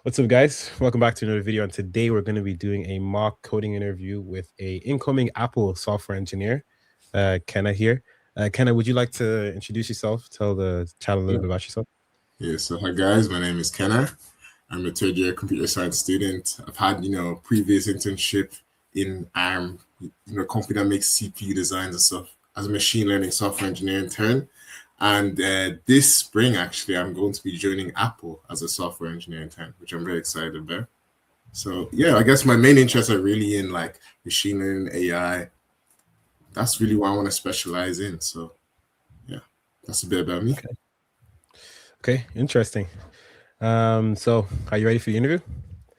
What's up, guys? Welcome back to another video. And today we're going to be doing a mock coding interview with a incoming Apple software engineer, Kene here. Kene, would you like to introduce yourself? Tell the channel a little bit about yourself. Yeah, so hi guys, my name is Kene. I'm a third year computer science student. I've had, previous internship in ARM, a company that makes CPU designs and stuff as a machine learning software engineer intern. And this spring, actually, I'm going to be joining Apple as a software engineer intern, which I'm very excited about. So yeah, I guess my main interests are really in like machine learning, AI. That's really what I want to specialize in. So yeah, that's a bit about me. Okay, interesting. So are you ready for the interview?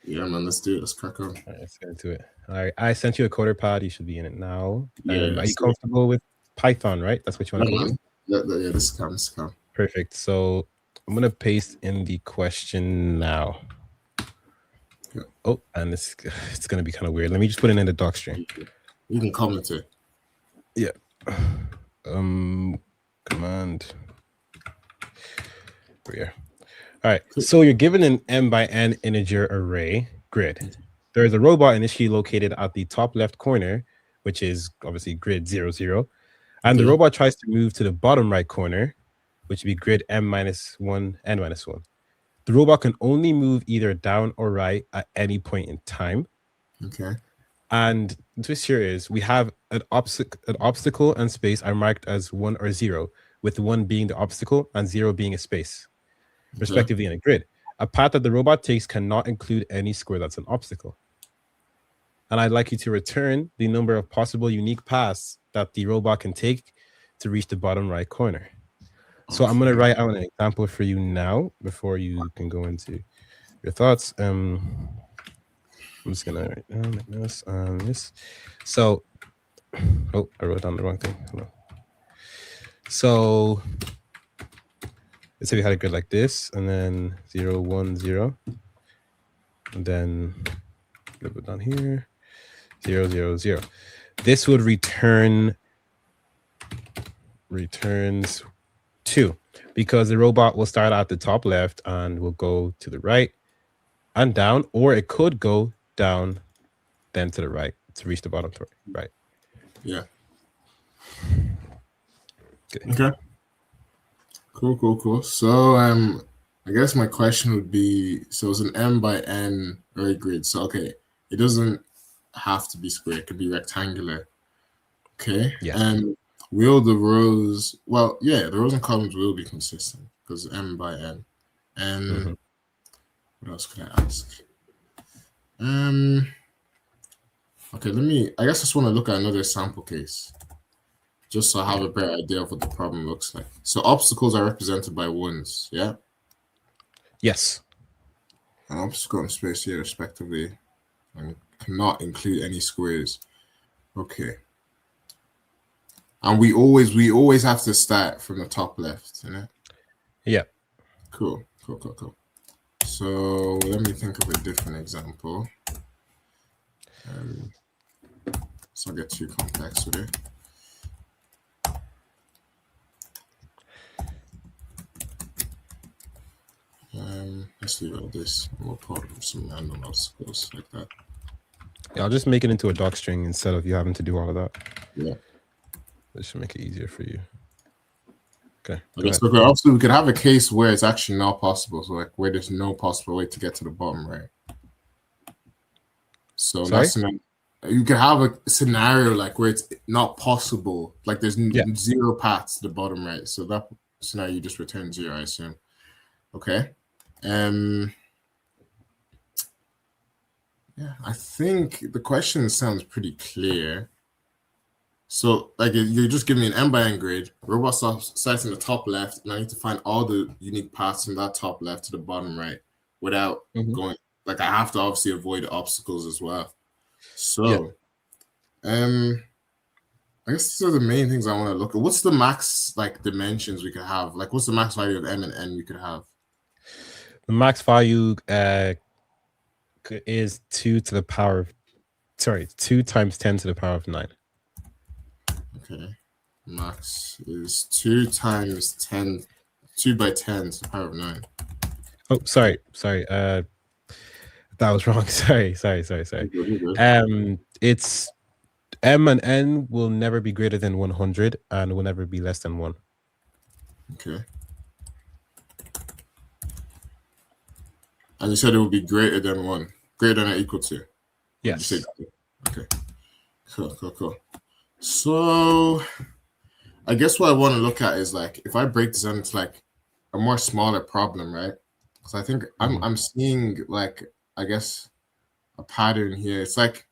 Yeah, man, let's do it. Let's crack on. All right, let's get into it. All right, I sent you a coder pad. You should be in it now. Yeah, are you comfortable with Python, right? That's what you want to code in? Yeah, this comes. Perfect. So I'm going to paste in the question now. Yeah. Oh, and it's going to be kind of weird. Let me just put it in the doc stream. You can comment it. Yeah. Command. Here. All right. So you're given an m by n integer array grid. There is a robot initially located at the top left corner, which is obviously grid 0, 0. And the robot tries to move to the bottom right corner, which would be grid m minus 1, n minus 1. The robot can only move either down or right at any point in time. Okay. And the twist here is we have an obstacle and space are marked as 1 or 0, with 1 being the obstacle and 0 being a space, respectively, in a grid. A path that the robot takes cannot include any square that's an obstacle. And I'd like you to return the number of possible unique paths that the robot can take to reach the bottom right corner. So I'm going to write out an example for you now before you can go into your thoughts. I'm just going to write down like this and this. So, oh, I wrote down the wrong thing. No. So let's say we had a grid like this, and then 0, 1, 0. And then a little bit down here, 0, 0, 0. This would returns 2, because the robot will start at the top left and will go to the right and down, or it could go down then to the right to reach the bottom to right. Yeah. Okay. Cool. So I guess my question would be, so it's an m by n array grid. So okay, it doesn't have to be square, it could be rectangular. Okay. Yeah. And will the rows, well, yeah, the rows and columns will be consistent because m by n. And what else could I ask? Okay, I guess I just want to look at another sample case, just so I have a better idea of what the problem looks like. So obstacles are represented by 1s, yeah? Yes. An obstacle and space here, respectively, and cannot include any squares. Okay. And we always have to start from the top left, you know? Yeah. Cool. So let me think of a different example. So I'll get too complex with it. Let's leave out this. We'll put some random obstacles like that. Yeah, I'll just make it into a doc string instead of you having to do all of that. Yeah. This should make it easier for you. Okay. Obviously, we could have a case where it's actually not possible. So like where there's no possible way to get to the bottom right. So that's you could have a scenario like where it's not possible, like there's 0 paths to the bottom right. So that scenario you just return 0, I assume. Okay. Yeah, I think the question sounds pretty clear. So like you're just giving me an m by n grid, robot starts in the top left, and I need to find all the unique paths from that top left to the bottom right without going, like I have to obviously avoid obstacles as well. So I guess these are the main things I want to look at. What's the max like dimensions we could have? Like what's the max value of m and n we could have? The max value is 2 times 10 to the power of 9. Okay. Max is 2 times 10, 2 by 10 to the power of 9. Oh, sorry. That was wrong. Sorry. You're good. It's M and N will never be greater than 100 and will never be less than 1. Okay. And you said it would be greater than 1, greater than or equal to. Did you say Yes. that? Okay. Cool. So I guess what I want to look at is like if I break this down into like a more smaller problem, right? Because I think I'm seeing like I guess a pattern here. It's like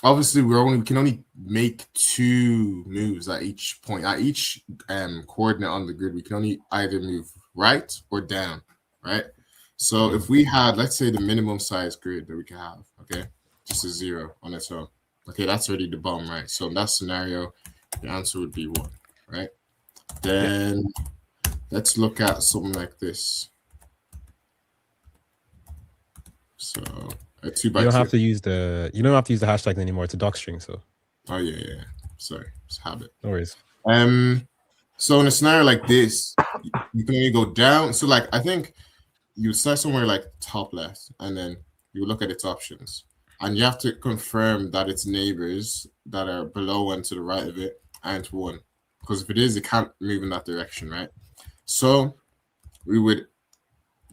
obviously we can only make 2 moves at each point. At each coordinate on the grid, we can only either move right or down, right? So if we had, let's say, the minimum size grid that we can have, okay, just a 0 on its own. Okay, that's already the bottom right. So in that scenario, the answer would be 1, right? Then let's look at something like this. So a 2 by 2. You don't have to use the hashtag anymore. It's a doc string, so. Oh yeah. Sorry, it's habit. No worries. So in a scenario like this, you can only go down. So like I think you start somewhere like top left, and then you look at its options, and you have to confirm that its neighbors that are below and to the right of it aren't 1, because if it is, it can't move in that direction, right? So we would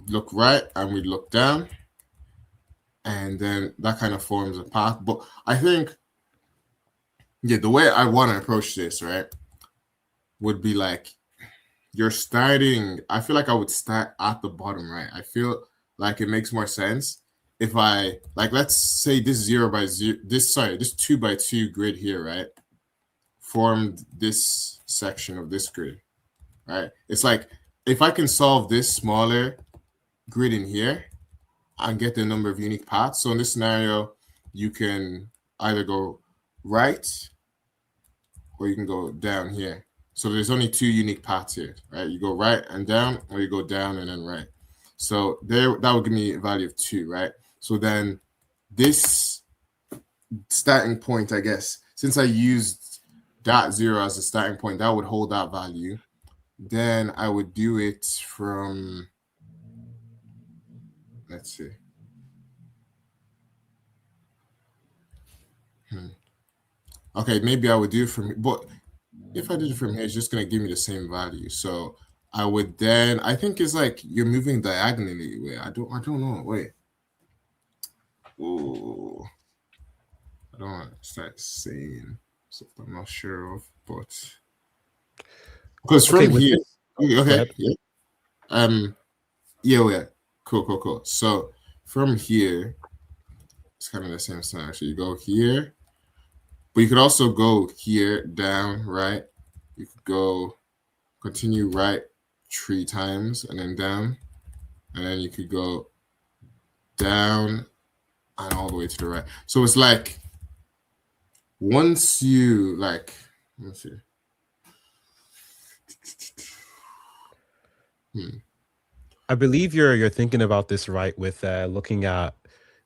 look right and we'd look down, and then that kind of forms a path. But I think, the way I want to approach this, right, would be like you're starting. I feel like I would start at the bottom, right? I feel like it makes more sense if I like, let's say this 0 by 0, this 2 by 2 grid here, right, formed this section of this grid, right? It's like if I can solve this smaller grid in here and get the number of unique paths. So in this scenario, you can either go right or you can go down here. So there's only 2 unique paths here, right? You go right and down, or you go down and then right. So there, that would give me a value of 2, right? So then this starting point, I guess, since I used that 0 as a starting point, that would hold that value. Then I would do it from, let's see. Okay, maybe I would do it from, but if I did it from here, it's just going to give me the same value. So I would then, I think it's like you're moving diagonally. Wait, I don't know. Wait. Oh, I don't want to start saying stuff I'm not sure of, but because from here, okay, yeah, cool. So from here, it's kind of the same scenario. So you go here, but you could also go here, down, right? You could go continue right 3 times and then down, and then you could go down and all the way to the right. So it's like once you like, let's see. I believe you're thinking about this right with looking at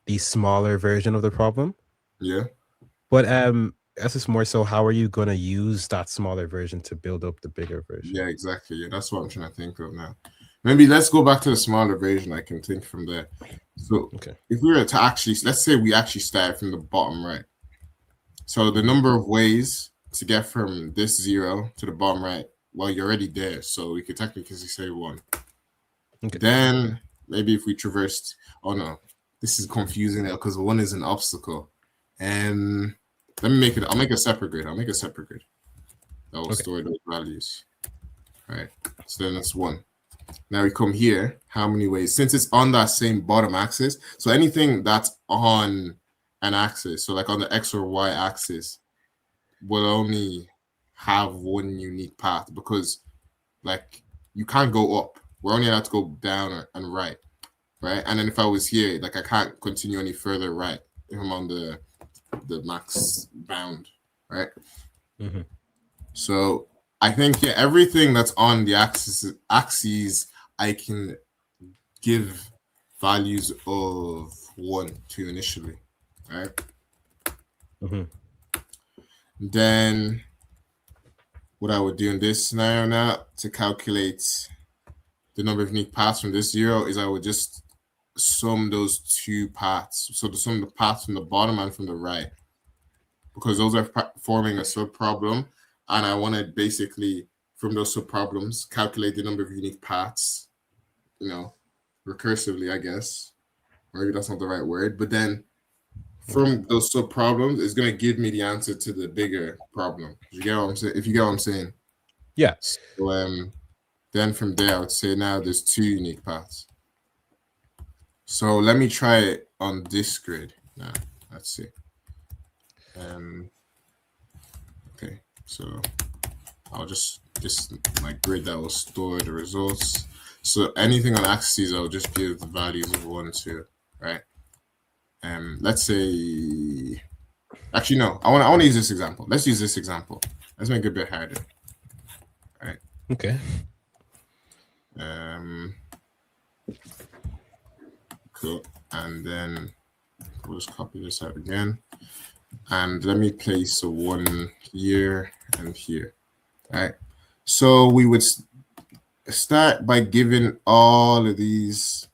the smaller version of the problem. Yeah. But this is more so, how are you going to use that smaller version to build up the bigger version? Yeah, exactly. Yeah, that's what I'm trying to think of now. Maybe let's go back to the smaller version. I can think from there. So if we were to actually, let's say we actually start from the bottom right. So the number of ways to get from this 0 to the bottom right, well, you're already there. So we could technically say 1. Okay. Then maybe if we traversed, oh no, this is confusing now because 1 is an obstacle. And let me make it, I'll make a separate grid. That will store those values. All right. So then that's 1. Now we come here. How many ways? Since it's on that same bottom axis, so anything that's on an axis, so like on the X or Y axis, will only have 1 unique path because like you can't go up. We're only allowed to go down and right? And then if I was here, like I can't continue any further right if I'm on the max bound, right? Mm-hmm. So I think everything that's on the axes, I can give values of 1 to initially, right? Mm-hmm. Then what I would do in this scenario now to calculate the number of unique paths from this 0 is I would just sum those two paths. So to sum the paths from the bottom and from the right, because those are forming a subproblem, and I want to basically from those subproblems calculate the number of unique paths, recursively, I guess. Maybe that's not the right word, but then from those subproblems is going to give me the answer to the bigger problem. You get what I'm saying? If you get what I'm saying. Yeah. So then from there, I would say now there's two unique paths. So let me try it on this grid. Now, let's see. Okay, so I'll just my grid that will store the results. So anything on axes, I'll just give the values of 1, 2, right? Let's say, actually no, I want to use this example. Let's use this example. Let's make it a bit harder. All right. Okay. Cool. And then we'll just copy this out again. And let me place a 1 here and here. All right. So we would start by giving all of these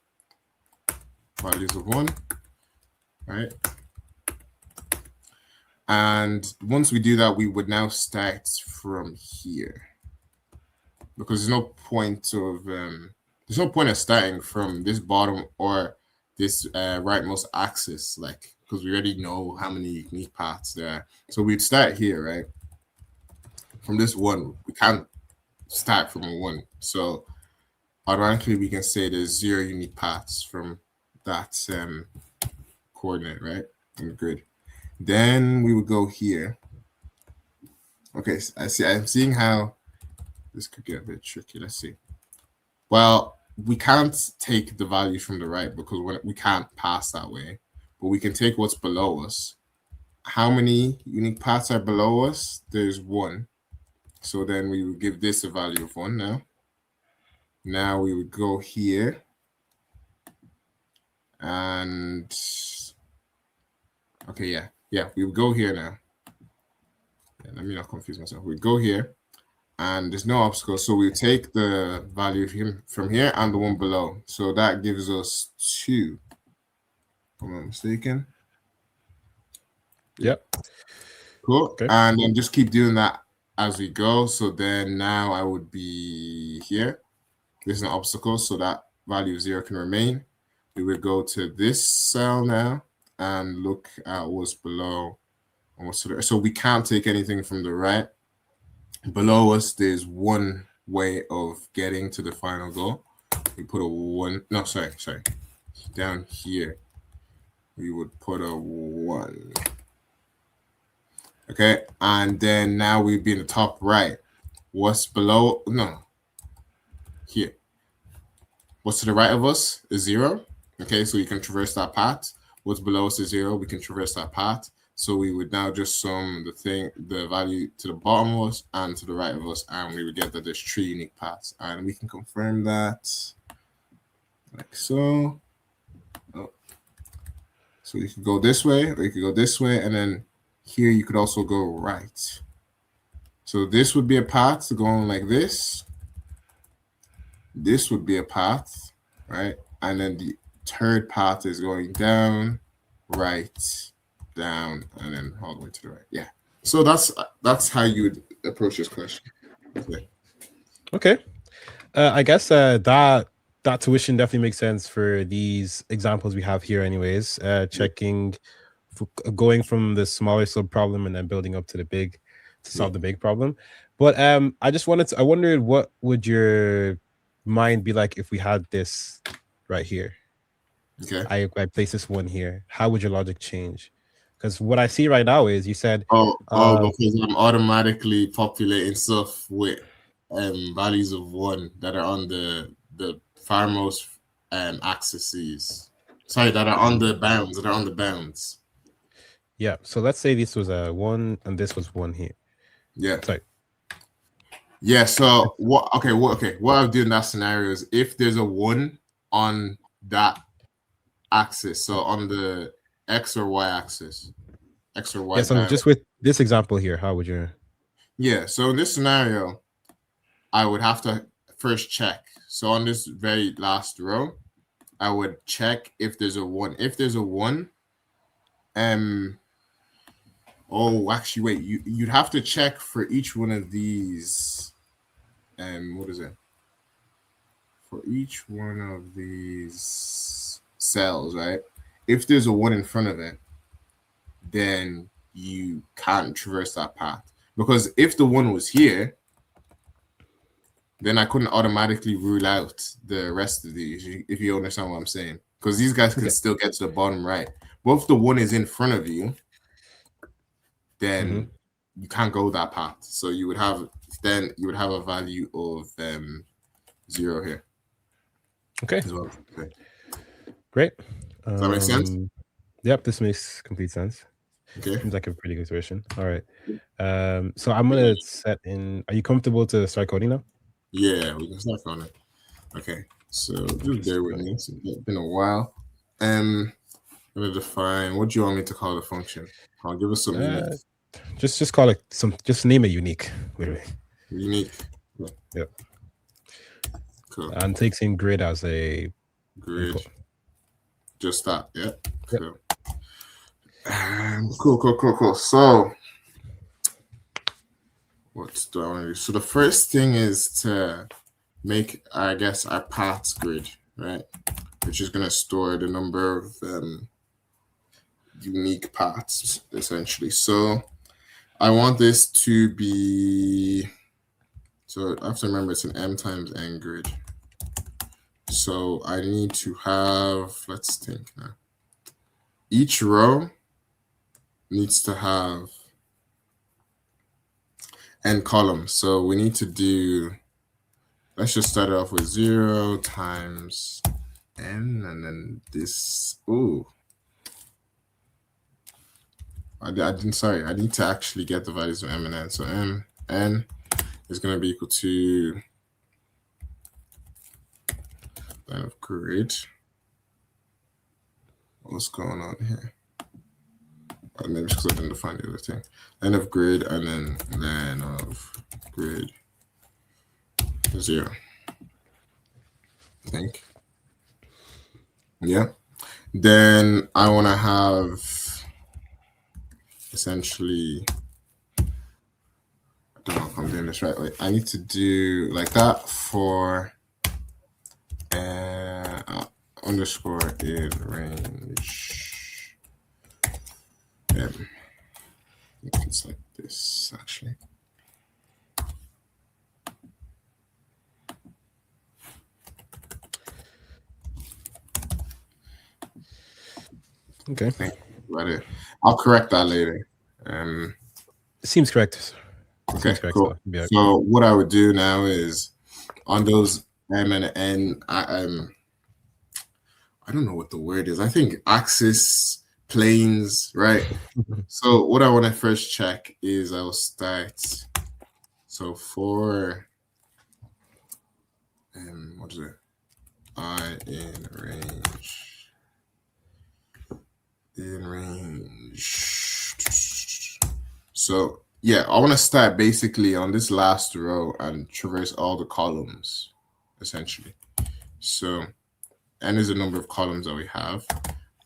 values of 1, right? And once we do that, we would now start from here, because there's no point of starting from this bottom or this rightmost axis, like, because we already know how many unique paths there are. So we'd start here, right? From this 1, we can't start from a 1. So automatically we can say there's 0 unique paths from that coordinate, right? In the grid. Then we would go here. Okay, so I'm seeing how this could get a bit tricky. Let's see. Well, we can't take the values from the right because we can't pass that way, but we can take what's below us. How many unique paths are below us? There's 1. So then we would give this a value of 1 now. Now we would go here and okay, yeah, we would go here now. Yeah, let me not confuse myself. We go here and there's no obstacle. So we take the value of him from here and the one below. So that gives us 2. If I'm not mistaken. Yep. Cool. Okay. And then just keep doing that as we go. So then now I would be here. This is an obstacle, so that value of 0 can remain. We would go to this cell now and look at what's below and what's to the, so we can't take anything from the right. Below us, there's 1 way of getting to the final goal. We put a 1. No, sorry. Down here, we would put a 1. Okay, and then now we'd be in the top right. What's below? No. Here. What's to the right of us is 0. Okay, so you can traverse that path. What's below us is 0. We can traverse that path. So we would now just sum the value to the bottom of us and to the right of us, and we would get that there's 3 unique paths. And we can confirm that like so. Oh. So you could go this way, or you could go this way, and then here you could also go right. So this would be a path going like this. This would be a path, right? And then the third path is going down, right, down, and then all the way to the right. Yeah. So that's how you would approach this question. Okay. I guess that tuition definitely makes sense for these examples we have here anyways. Checking, going from the smaller sub problem and then building up to the big to solve the big problem. But I wondered what would your mind be like if we had this right here. Okay. I place this 1 here. How would your logic change? Because what I see right now is you said because I'm automatically populating stuff with values of 1 that are on the farmost axes. Sorry, that are on the bounds. Yeah. So let's say this was a 1 and this was 1 here. Yeah. Sorry. Yeah. So what I'll do in that scenario is if there's a 1 on that axis, so on the X or Y axis, X or Y. Yeah. So just with this example here, how would you? Yeah. So in this scenario, I would have to first check. So on this very last row, I would check if there's a 1. If there's a 1, oh, actually, wait. You'd have to check for each one of these. What is it? For each one of these cells, right? If there's a 1 in front of it, then you can't traverse that path. Because if the 1 was here, then I couldn't automatically rule out the rest of these, if you understand what I'm saying. Because these guys can still get to the bottom right. But if the 1 is in front of you, then you can't go that path. So you would have a value of 0 here. Okay. Well. Okay. Great. Does that make sense? Yep, this makes complete sense. Okay. Seems like a pretty good situation. All right. So I'm gonna set in. Are you comfortable to start coding now? Yeah, we can start on it. Okay. So just bear with me. It's been a while. I'm gonna define. What do you want me to call the function? I'll give us some unique. Just call it some. Just name it unique. Literally. Unique. Yep. Cool. And takes in grid as a grid. Input. Just that. Yeah. Yep. Cool. So what do I want to do? So the first thing is to make, I guess, our paths grid, right? Which is going to store the number of unique paths, essentially. So I want this to be, so I have to remember it's an m times n grid. So I need to have, let's think now. Each row needs to have n columns. So we need to do, let's just start off with 0 times n, and then this, I need to actually get the values of m and n. So n is going to be equal to line of grid. What's going on here? Maybe it's because I didn't define the other thing. Line of grid, and then line of grid 0. I think. Yeah. Then I want to have essentially, I don't know if I'm doing this right. I need to do like that for underscore in range. It's like this actually. Okay. I'll correct that later. Seems correct. Okay, Seems correct, cool. So what I would do now is on those m and n, I don't know what the word is. I think axis, planes, right? So what I want to first check is I'll start. So for what is it? I in range. So yeah, I want to start basically on this last row and traverse all the columns, essentially. So n is the number of columns that we have.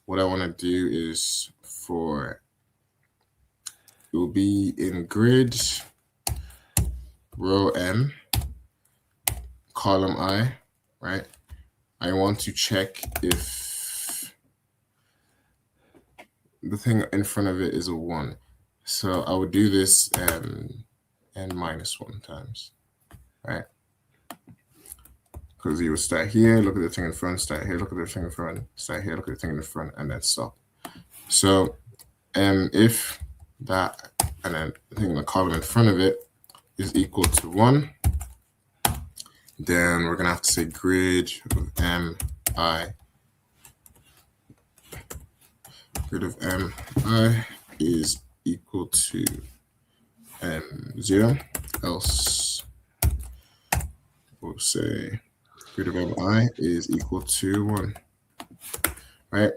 What I want to do is it will be in grid row m, column I, right? I want to check if the thing in front of it is a 1. So I would do this n minus 1 times, right? Because you would start here, look at the thing in front, start here, look at the thing in front, start here, look at the thing in the front, and then stop. So if that, and then the thing in the column in front of it is equal to 1, then we're going to have to say grid of mi. Grid of mi is equal to 0, else we'll say grid of mi is equal to 1, right?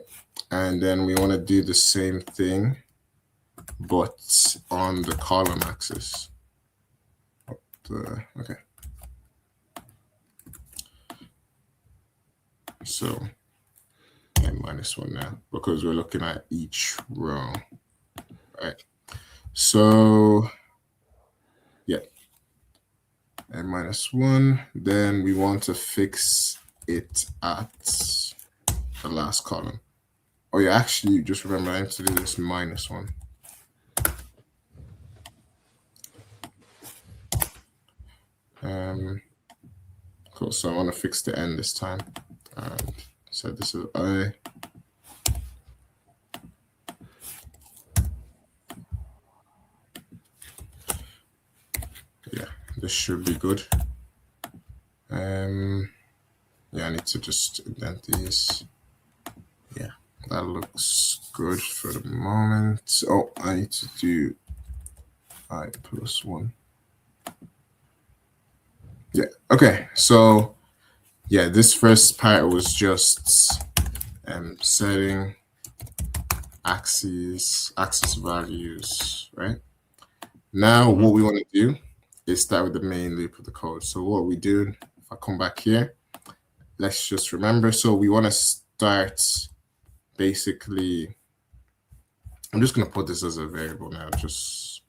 And then we want to do the same thing, but on the column axis. Okay. So n minus 1 now because we're looking at each row, right? So yeah, n minus 1. Then we want to fix it at the last column. Oh yeah, actually, just remember I have to do this minus 1. Cool. So I want to fix the n this time. And so this is I. Yeah, this should be good. Yeah, I need to just indent these. Yeah, that looks good for the moment. Oh, I need to do I plus 1. Yeah, okay. So yeah, this first part was just setting axis values, right? Now what we want to do is start with the main loop of the code. So what we do, if I come back here, let's just remember. So we want to start basically, I'm just going to put this as a variable now, just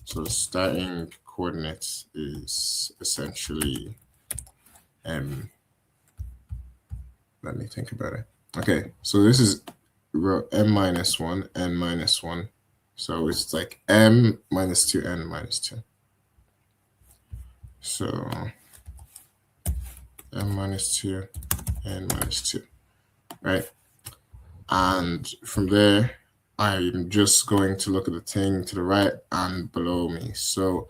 so the starting coordinates is essentially, let me think about it. Okay, so this is row m minus 1, n minus 1. So it's like m minus 2, n minus 2. So m minus 2, n minus 2, right? And from there, I'm just going to look at the thing to the right and below me. So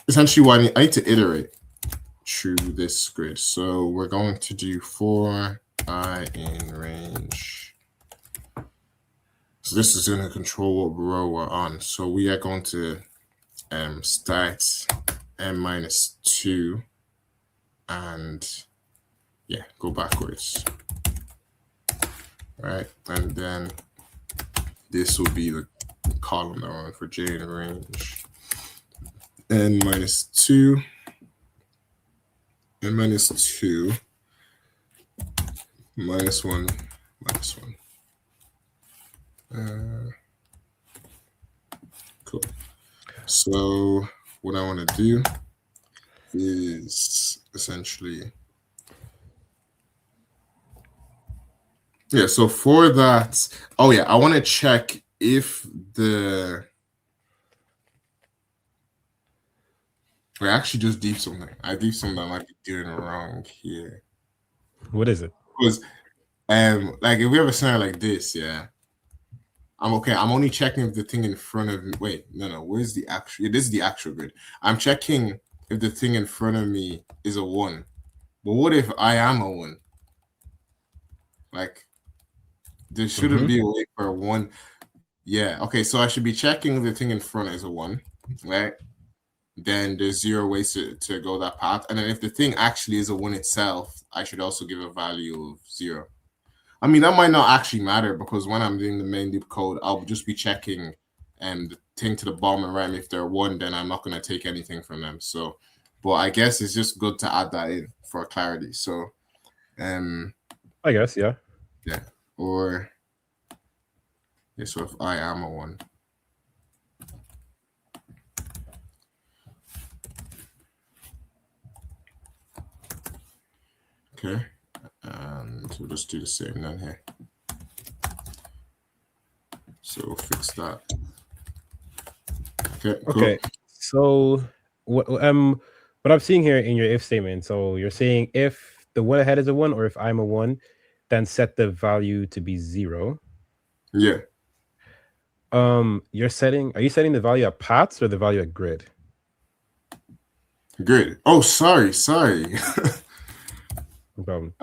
essentially, I need to iterate through this grid. So we're going to do for I in range. So this is going to control what row we're on. So we are going to start m minus 2 and yeah, go backwards. Right, and then this will be the column that we're on for j in range. N minus 2, n minus 2, minus 1, minus 1. Cool. So what I want to do is essentially, yeah, so for that, oh yeah, I want to check if I actually just deep something. I deep something I might be doing wrong here. What is it? Because like if we have a scenario like this, yeah, I'm okay. I'm only checking if the thing in front of me. Wait, no. Where's the actual? Yeah, this is the actual grid. I'm checking if the thing in front of me is a 1. But what if I am a 1? Like, there shouldn't be a way for a 1. Yeah. Okay. So I should be checking if the thing in front is a 1, right? Then there's 0 ways to go that path. And then if the thing actually is a 1 itself, I should also give a value of 0. I mean, that might not actually matter because when I'm doing the main loop code, I'll just be checking the thing to the bottom and right. If they're 1, then I'm not going to take anything from them. So, but I guess it's just good to add that in for clarity. So, I guess, yeah. Yeah. Or, yeah, so if I am a 1. Okay. And we'll just do the same down here. So we'll fix that. Okay. Cool. Okay. So what I'm seeing here in your if statement, so you're saying if the one ahead is a 1 or if I'm a 1, then set the value to be 0. Yeah. Are you setting the value at paths or the value at grid? Grid. Oh, sorry. No problem.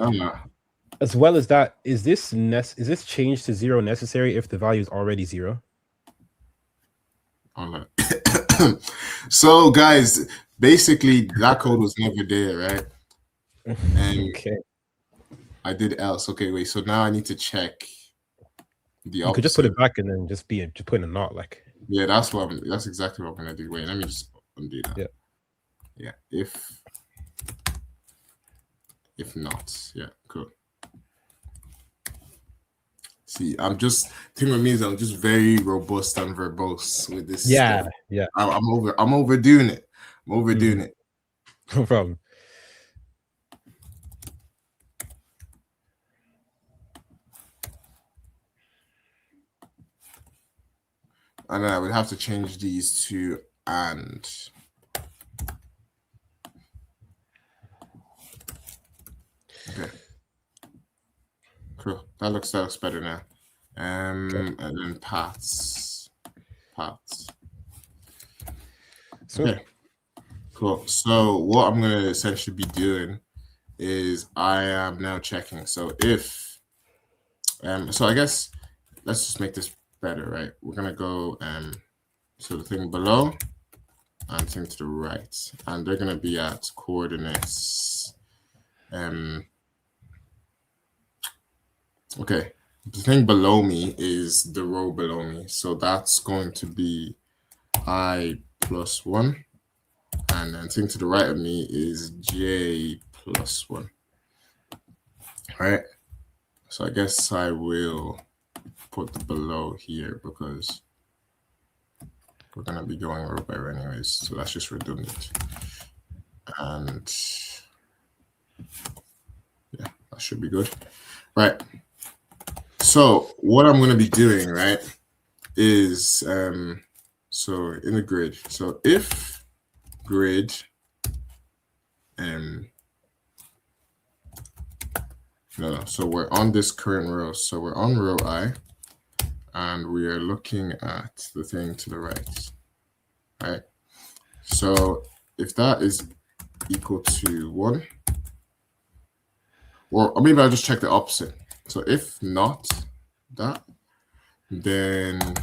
As well as that, is this change to 0 necessary if the value is already 0? So guys, basically that code was never there, right? And okay. I did else. Okay, wait. So now I need to check the opposite. You could just put it back and then just put in a not like. Yeah, that's exactly what I'm gonna do. Wait, let me just undo that. Yeah. Yeah. If not, yeah, cool. See, thing with me is I'm just very robust and verbose with this Yeah, stuff. yeah. I'm overdoing it. I'm overdoing it. No problem. And then I would have to change these to and. Okay. Cool. That looks better now. Okay. And then paths. So Okay. Cool. So what I'm gonna essentially be doing is I am now checking. So if so I guess let's just make this better, right? We're gonna go so the thing below and thing to the right, and they're gonna be at coordinates. Okay, the thing below me is the row below me, so that's going to be I plus 1, and then thing to the right of me is j plus 1. All right, so I guess I will put the below here because we're going to be going row by row anyways, so that's just redundant. And yeah, that should be good. Right, so what I'm going to be doing, right, is so in the grid, so if grid no, so we're on this current row, so we're on row I, and we are looking at the thing to the right, right? So if that is equal to 1, or maybe I'll just check the opposite. So if not that, then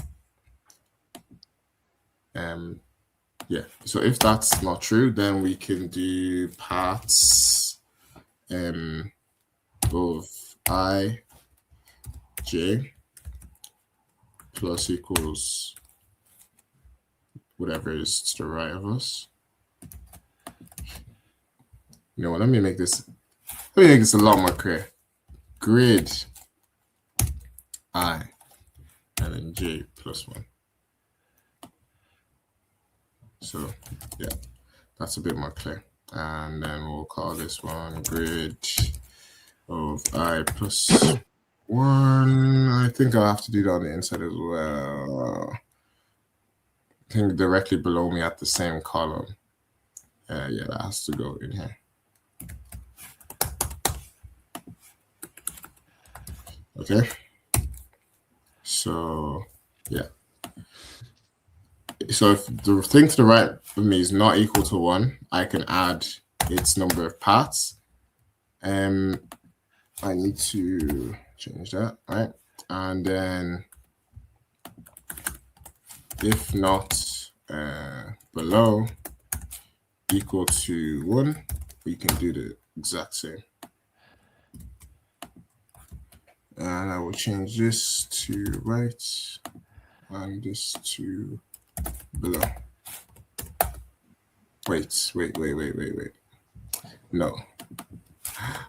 yeah, so if that's not true, then we can do paths of I j plus equals whatever is to the right of us. You know what, let me make this a lot more clear. Grid I and then j plus 1. So yeah, that's a bit more clear. And then we'll call this one grid of I plus 1. I think I'll have to do that on the inside as well. I think directly below me at the same column. Yeah, that has to go in here. Okay. So yeah. So if the thing to the right of me is not equal to 1, I can add its number of paths. I need to change that, right? And then if not below equal to 1, we can do the exact same. And I will change this to right and this to below. Wait. No.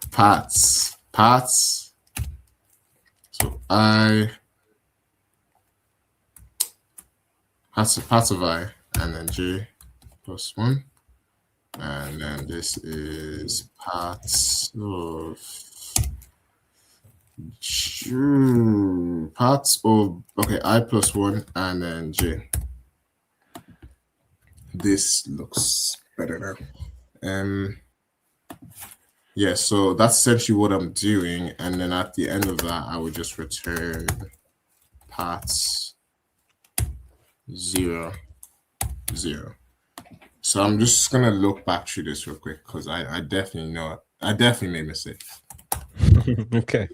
Paths. So paths of I and then j plus 1. And then this is paths of I plus 1 and then j. This looks better now. Yeah, so that's essentially what I'm doing, and then at the end of that I would just return paths 0 0. So I'm just gonna look back through this real quick because I definitely made mistakes. okay,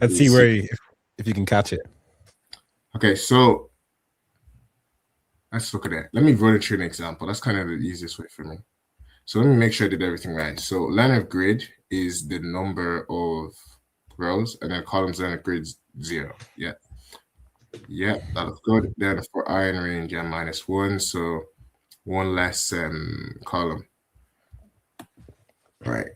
let's see if you can catch it. Okay, so let's look at it. Let me run it through an example. That's kind of the easiest way for me. So let me make sure I did everything right. So line of grid is the number of rows, and then columns line of grid 0. Yeah, that looks good. Then for I in range, I'm -1, so one less column. Right.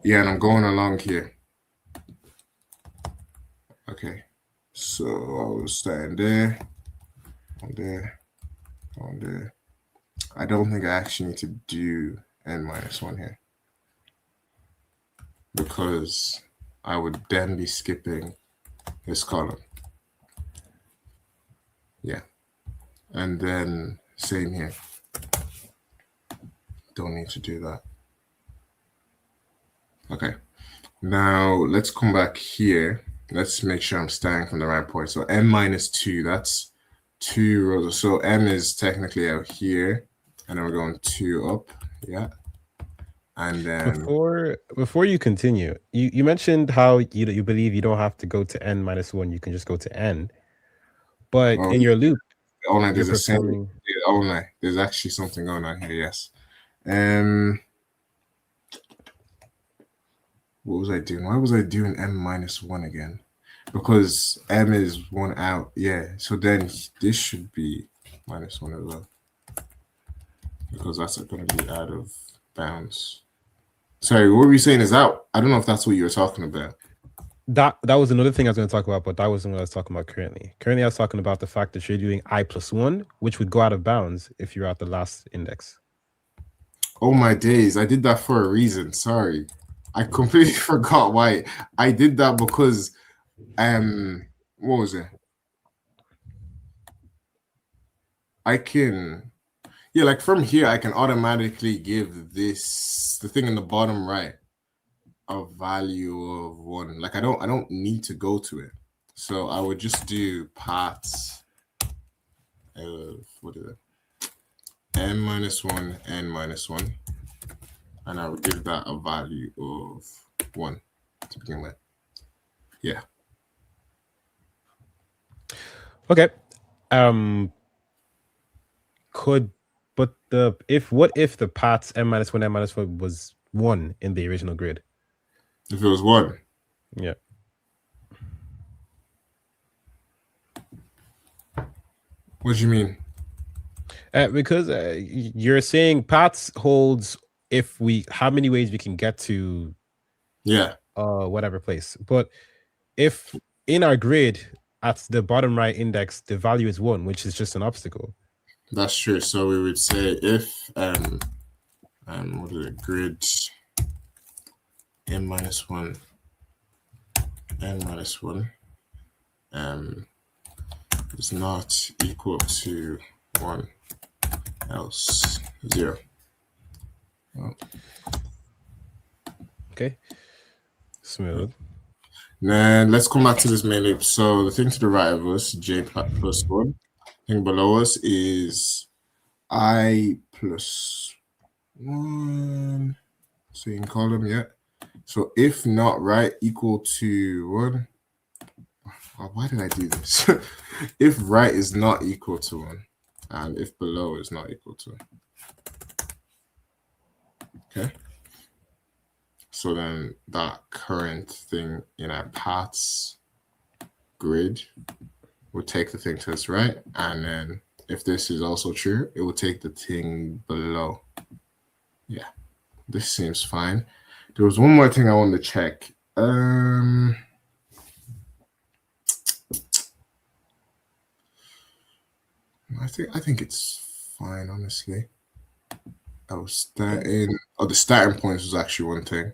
Yeah, and I'm going along here. Okay, so I was starting there, on there, on there. I don't think I actually need to do n-1 here because I would then be skipping this column. Yeah, and then same here. Don't need to do that. Okay, now let's come back here. Let's make sure I'm starting from the right point. So n-2, that's 2 rows. So m is technically out here, and then we're going 2 up. Yeah. And then before you continue, you mentioned how you believe you don't have to go to n-1, you can just go to n. But oh, in your loop, oh no, you're there's a same. performing. Oh no, there's actually something going on here. Yes. Um, what was I doing? Why was I doing m-1 again? Because m is 1 out. Yeah. So then this should be -1 as well, because that's going to be out of bounds. Sorry, what were you saying? Is out? I don't know if that's what you were talking about. That was another thing I was going to talk about, but that wasn't what I was talking about currently. Currently, I was talking about the fact that you're doing I+1, which would go out of bounds if you're at the last index. Oh my days! I did that for a reason. Sorry, I completely forgot why. I did that because what was it? I can, yeah, like from here, I can automatically give the thing in the bottom right a value of 1. Like I don't need to go to it. So I would just do paths of, what is it? n-1, n-1, and I would give that a value of 1 to begin with. Yeah. Okay. What if the paths n-1, n-1 was 1 in the original grid? If it was 1. Yeah. What do you mean? Because you're saying paths holds how many ways we can get to whatever place. But if in our grid at the bottom right index the value is 1, which is just an obstacle. That's true. So we would say if what is it? Grid n-1, n-1 is not equal to 1, else 0. Oh. Okay. Smooth. Then let's come back to this main loop. So the thing to the right of us, j plus 1. The thing below us is I plus 1. So you can call them, yeah. So if not right equal to 1. Oh, why did I do this? If right is not equal to 1, and if below is not equal to 1. Okay. So then that current thing in our paths grid will take the thing to its right, and then if this is also true, it will take the thing below. Yeah, this seems fine. There was one more thing I wanted to check. I think it's fine, honestly. I was starting. Oh, the starting points was actually one thing,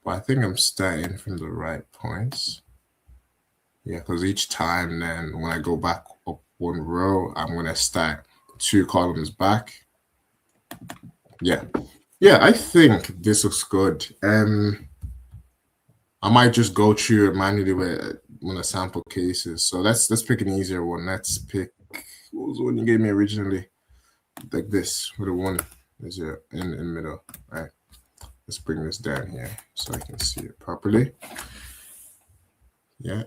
but I think I'm starting from the right points. Yeah, because each time then when I go back up 1 row, I'm gonna start 2 columns back. Yeah, I think this looks good. I might just go through it manually with one of sample cases. So let's pick an easier one. Let's pick, what was the one you gave me originally? Like this with a 1 is in the middle. All right. Let's bring this down here so I can see it properly. Yeah.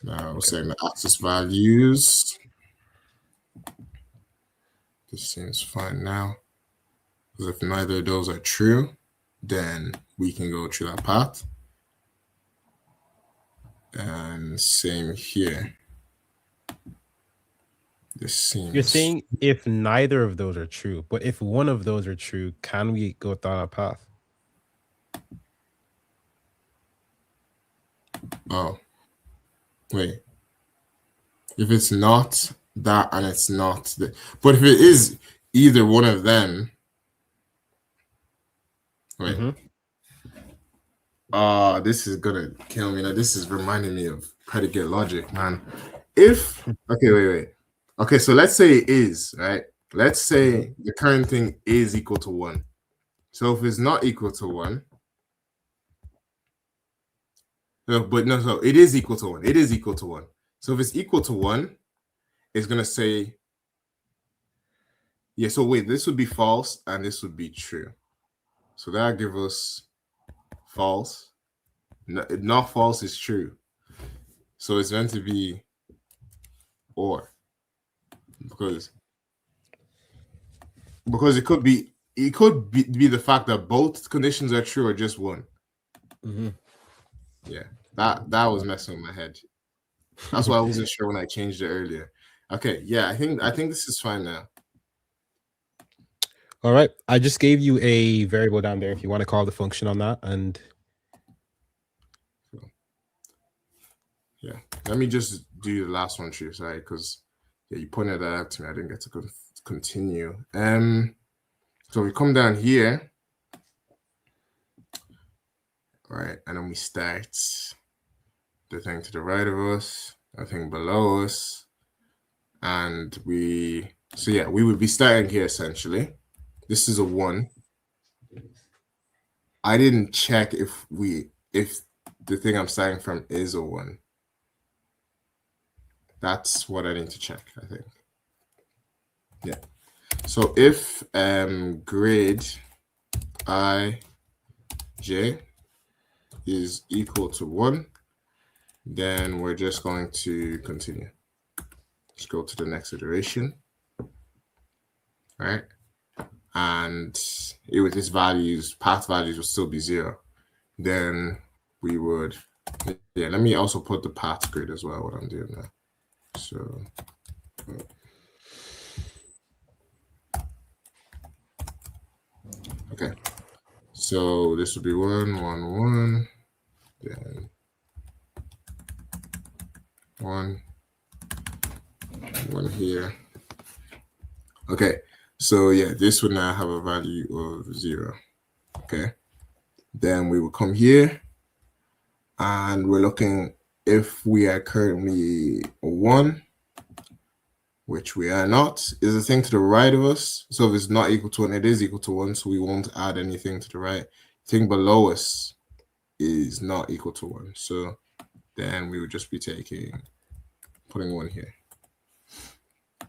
Now we're saying the axis values. This seems fine now. Because if neither of those are true, then we can go through that path. And same here. This seems... You're saying if neither of those are true, but if one of those are true, can we go down a path? Oh, wait. If it's not that and it's not the, but if it is either one of them, wait. This is gonna kill me. Now, this is reminding me of predicate logic, man. If okay, wait. Okay, so let's say it is, right? Let's say the current thing is equal to 1. So if it's not equal to 1, so it is equal to 1. It is equal to 1. So if it's equal to 1, it's gonna say, yeah, so wait, this would be false and this would be true. So that gives us false. Not false is true. So it's meant to be or, because it could be the fact that both conditions are true or just one. Yeah, that was messing with my head. That's why I wasn't sure when I changed it earlier. Okay, yeah, I think this is fine now. All right, I just gave you a variable down there if you want to call the function on that. And yeah, let me just do the last one, too, sorry, because yeah, you pointed that out to me. I didn't get to continue. So we come down here, right, and then we start the thing to the right of us, the thing below us, and we would be starting here essentially. This is a 1. I didn't check if the thing I'm starting from is a 1. That's what I need to check, I think. Yeah. So if grid I j is equal to 1, then we're just going to continue. Let's go to the next iteration. Right? And it with its values, path values will still be 0. Then we would, yeah, let me also put the path grid as well, what I'm doing now. So okay, so this would be 1, 1, 1, then 1, 1 here. Okay, so yeah, this would now have a value of 0. Okay, then we will come here and we're looking if we are currently 1, which we are not, is the thing to the right of us. So if it's not equal to 1, it is equal to 1, so we won't add anything to the right. The thing below us is not equal to 1, so then we would just be putting 1 here.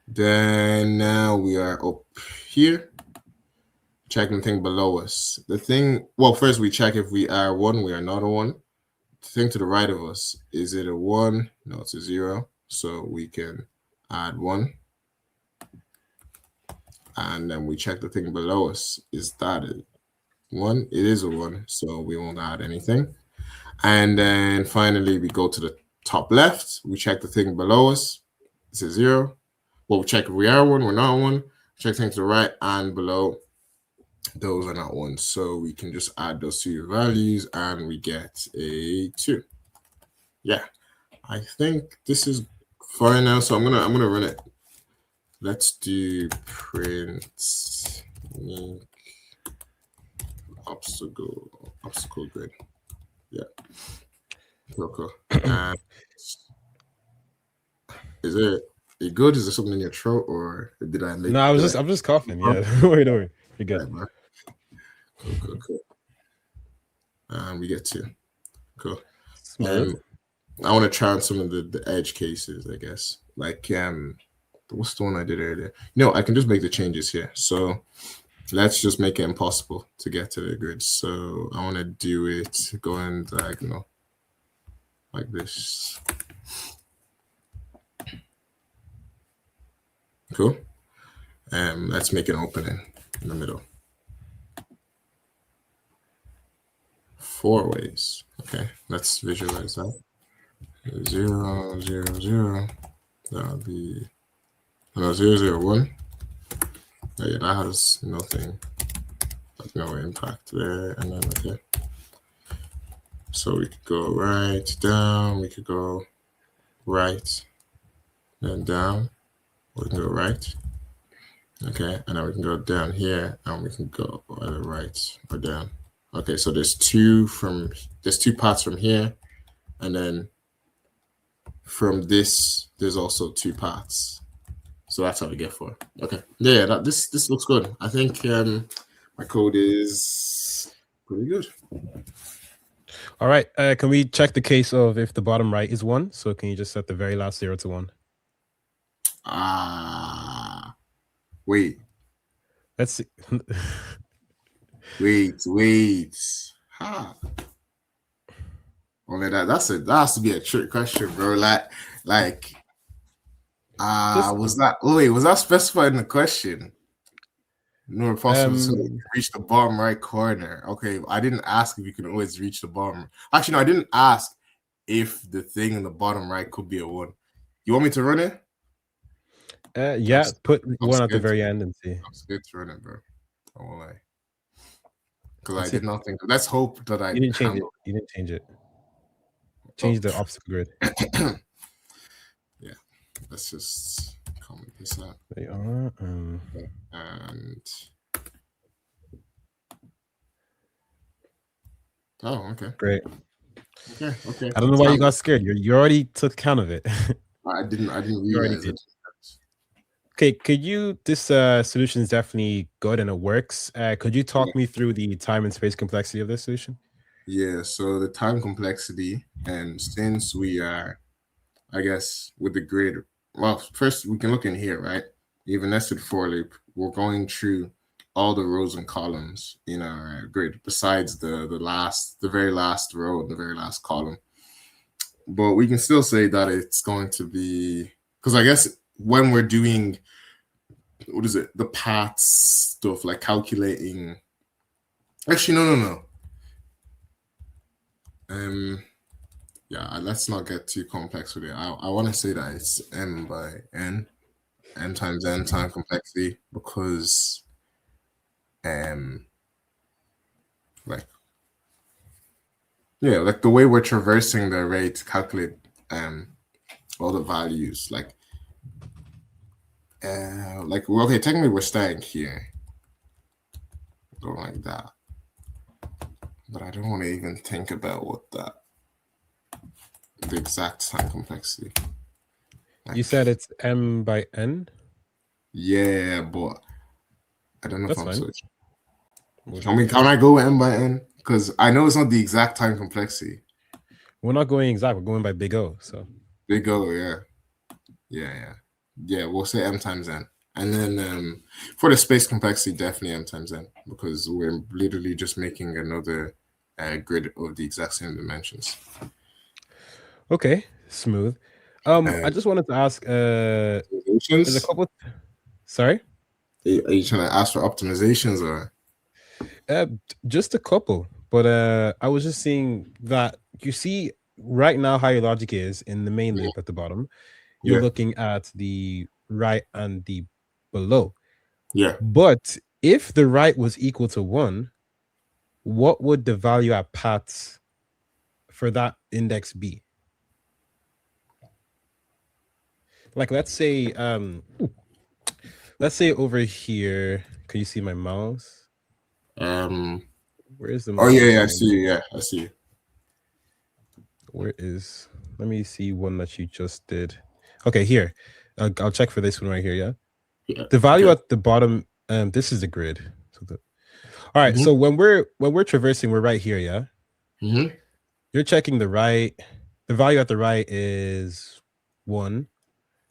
Then now we are up here, checking the thing below us. The thing, well, first we check if we are 1, we are not a 1. The thing to the right of us, is it a 1? No, it's a 0, so we can add 1. And then we check the thing below us, is that a 1? It is a 1, so we won't add anything. And then finally we go to the top left, we check the thing below us, it's a 0. Well, we check if we are 1, we're not 1. Check things to the right and below, those are not 1. So we can just add those 2 values and we get a 2. Yeah, I think this is fine now. So I'm gonna run it. Let's do print obstacle grid. Yeah. Cool. Is it good? Is there something in your throat, or did I make? No, I'm just coughing. Yeah, don't worry. You're good. Right, cool. And we get 2. Cool. I want to try on some of the edge cases, I guess. Like what's the one I did earlier? No, I can just make the changes here. So let's just make it impossible to get to the grid. So I want to do it going diagonal like this. Cool. Let's make an opening in the middle. 4 ways. Okay, let's visualize that. 0, 0, 0. That'll be 0, 0, 1. Oh, yeah, that has nothing, like no impact there. And then okay. So we could go right down. We could go right, then down. We can go right. Okay, and then we can go down here, and we can go either right or down. Okay, so there's two parts from here, and then from this there's also two parts. So that's how we get 4. Okay, yeah, this looks good. I think my code is pretty good. All right. Can we check the case of if the bottom right is 1? So can you just set the very last 0 to 1? Wait. Let's see. Wait. Ha. Only that has to be a trick question, bro. Was that specified in the question? No, possible to reach the bottom right corner. Okay, I didn't ask if you can always reach the bottom. Actually, no, I didn't ask if the thing in the bottom right could be a 1. You want me to run it? Yeah, put 1 at the very end and see. I'm scared to run it, bro. I won't lie. Because I did not think. Let's hope that I. You didn't change it. You didn't change it. Change the obstacle grid. Yeah, let's just comment this out. They are. And okay. Great. Okay. I don't know why you got scared. You already took count of it. I didn't realize it. Okay, could you? This solution is definitely good and it works. Could you talk me through the time and space complexity of this solution? Yeah. So the time complexity, and since we are, I guess, with the grid. Well, first we can look in here, right? Even nested for loop. We're going through all the rows and columns in our grid, besides the very last row and the very last column. But we can still say that it's going to be, because I guess when we're doing, what is it, the paths stuff, like calculating. Actually, no. Yeah, let's not get too complex with it. I want to say that it's m by n times n time complexity, because like the way we're traversing the array to calculate all the values, okay, technically we're starting here, going like that, but I don't want to even think about what the exact time complexity. You said it's m by n. Yeah, but I don't know. That's if I'm fine. Can I go with m by n? Because I know it's not the exact time complexity. We're not going exact. We're going by big O. So big O, yeah. We'll say m times n, and then for the space complexity, definitely m times n, because we're literally just making another grid of the exact same dimensions. Okay, smooth. I just wanted to ask. There's a couple. Sorry. Are you trying to ask for optimizations or? Just a couple, but I was just seeing that you see right now how your logic is in the main loop at the bottom. You're looking at the right and the below. Yeah. But if the right was equal to 1, what would the value at paths for that index be? Like, let's say over here. Can you see my mouse? Where is the mouse? Oh yeah, I see you. Yeah, I see you. Where is? Let me see one that you just did. Okay, here. I'll check for this one right here. Yeah. The value at the bottom. This is the grid. So all right. So when we're traversing, we're right here. Yeah. You're checking the right. The value at the right is 1,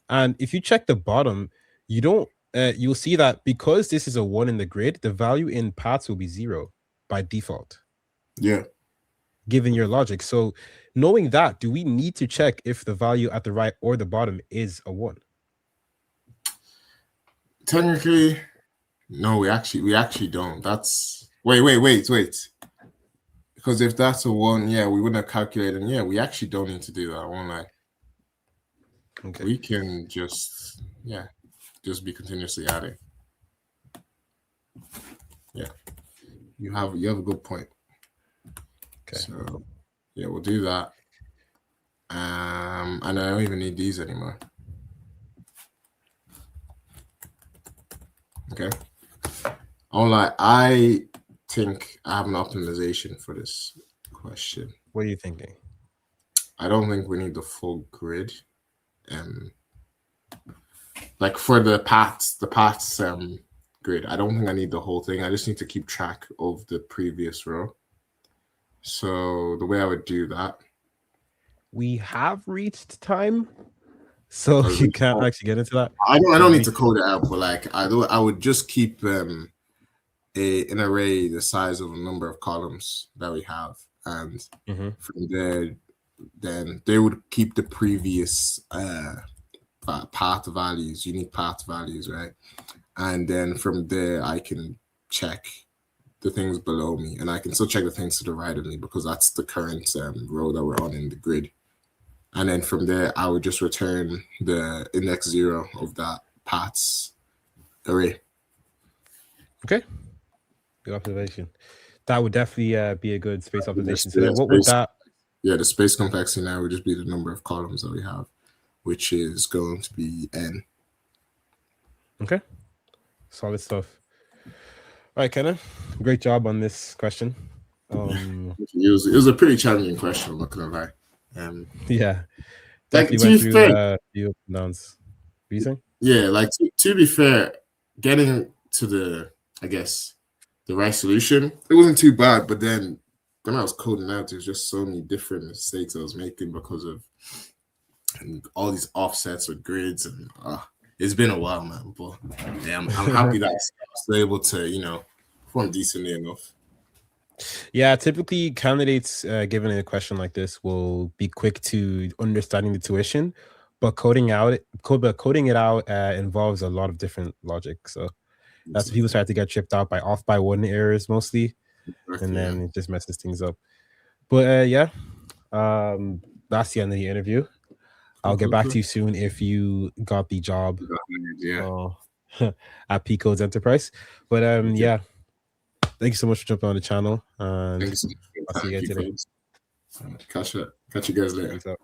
and if you check the bottom, you don't. You'll see that because this is a 1 in the grid, the value in paths will be 0 by default. Yeah. Given your logic. So knowing that, do we need to check if the value at the right or the bottom is a 1? Technically, no, we actually don't. That's wait. Because if that's a 1, we wouldn't have calculated. And we actually don't need to do that. I won't lie. Okay. We can just be continuously adding. Yeah. You have a good point. Okay. So Yeah, we'll do that. And I don't even need these anymore. Okay. I think I have an optimization for this question. What are you thinking? I don't think we need the full grid. Like for the paths grid, I don't think I need the whole thing. I just need to keep track of the previous row. So the way I would do that. We have reached time, so you can't actually get into that. I don't need to code it out, but like I would just keep an array the size of a number of columns that we have, and from there, then they would keep the previous path values, unique path values, right? And then from there, I can check the things below me, and I can still check the things to the right of me because that's the current row that we're on in the grid. And then from there, I would just return the index 0 of that paths array. Okay. Good observation. That would definitely be a good space optimization. So then what would that? Yeah, the space complexity now would just be the number of columns that we have, which is going to be n. Okay. Solid stuff. All right, Kene. Great job on this question. It was a pretty challenging question, I'm not gonna lie. Yeah. Definitely went through a few downs. What are you saying? Yeah, like to be fair, getting to the right solution, it wasn't too bad, but then when I was coding out, there's just so many different mistakes I was making because of all these offsets with grids, and it's been a while, man. But yeah, I'm happy that I was able to, perform decently enough. Yeah, typically candidates given a question like this will be quick to understanding the tuition, but coding it out involves a lot of different logic. So that's people start to get tripped out by off by one errors mostly, and then it just messes things up. But that's the end of the interview. I'll get back to you soon if you got the job at PKodes Enterprise. But yeah, thank you so much for jumping on the channel, and I'll see you guys today. Catch you guys later.